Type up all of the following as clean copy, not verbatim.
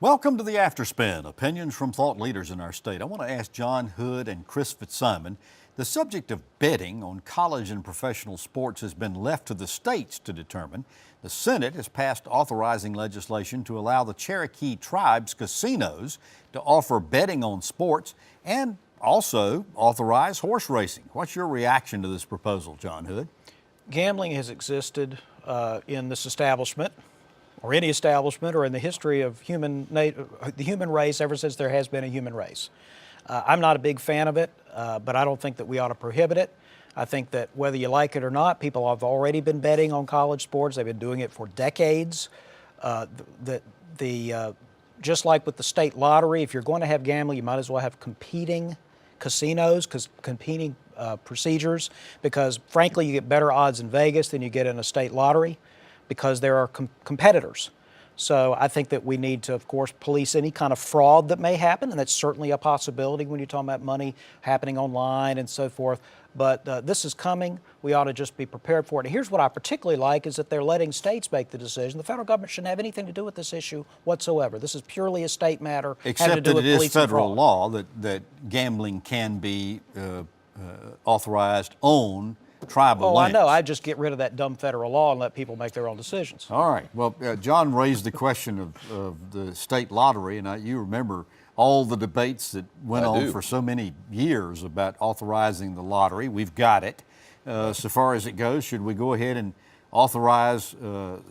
Welcome to the Afterspin, opinions from thought leaders in our state. I want to ask John Hood and Chris Fitzsimon. The subject of betting on college and professional sports has been left to the states to determine. The Senate has passed authorizing legislation to allow the Cherokee tribe's casinos to offer betting on sports and also authorize horse racing. What's your reaction to this proposal, John Hood? Gambling has existed in this establishment, or any establishment, or in the history of the human race ever since there has been a human race. I'm not a big fan of it, but I don't think that we ought to prohibit it. I think that whether you like it or not, people have already been betting on college sports. They've been doing it for decades. Just like with the state lottery, if you're going to have gambling, you might as well have competing casinos, competing procedures, because frankly, you get better odds in Vegas than you get in a state lottery, because there are competitors. So I think that we need to, of course, police any kind of fraud that may happen, and that's certainly a possibility when you're talking about money happening online and so forth. But this is coming. We ought to just be prepared for it. And here's what I particularly like is that they're letting states make the decision. The federal government shouldn't have anything to do with this issue whatsoever. This is purely a state matter. Except that it is federal law that gambling can be authorized on tribal lands. I know. I'd just get rid of that dumb federal law and let people make their own decisions. All right. Well, John raised the question of the state lottery, and you remember all the debates that went on for so many years about authorizing the lottery. We've got it. So far as it goes, should we go ahead and authorize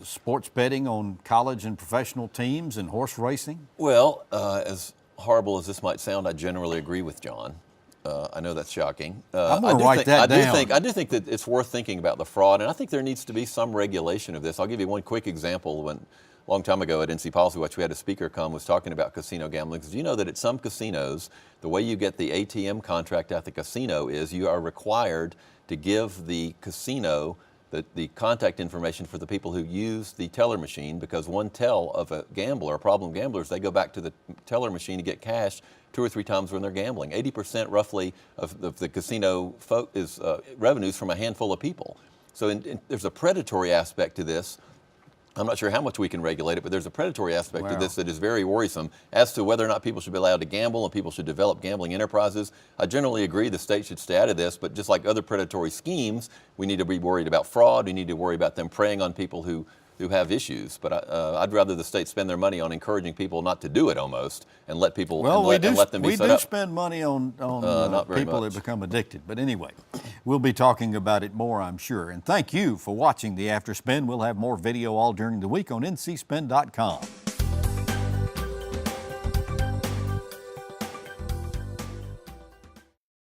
sports betting on college and professional teams and horse racing? Well, as horrible as this might sound, I generally agree with John. I know that's shocking. I'm going to write that down. I do think that it's worth thinking about the fraud, and I think there needs to be some regulation of this. I'll give you one quick example. A long time ago at NC Policy Watch, we had a speaker come, was talking about casino gambling. Do you know that at some casinos, the way you get the ATM contract at the casino is you are required to give the casino the contact information for the people who use the teller machine, because one tell of a gambler, a problem gambler, is they go back to the teller machine to get cash 2 or 3 times when they're gambling. 80% roughly of the casino is revenues from a handful of people. So there's a predatory aspect to this. I'm not sure how much we can regulate it, but there's a predatory aspect to this that is very worrisome as to whether or not people should be allowed to gamble and people should develop gambling enterprises. I generally agree the state should stay out of this, but just like other predatory schemes, we need to be worried about fraud. We need to worry about them preying on people who have issues. But I'd rather the state spend their money on encouraging people not to do it almost, and let people let them be set up. We do spend money on people that become addicted. But anyway, we'll be talking about it more, I'm sure. And thank you for watching the Afterspin. We'll have more video all during the week on ncspin.com.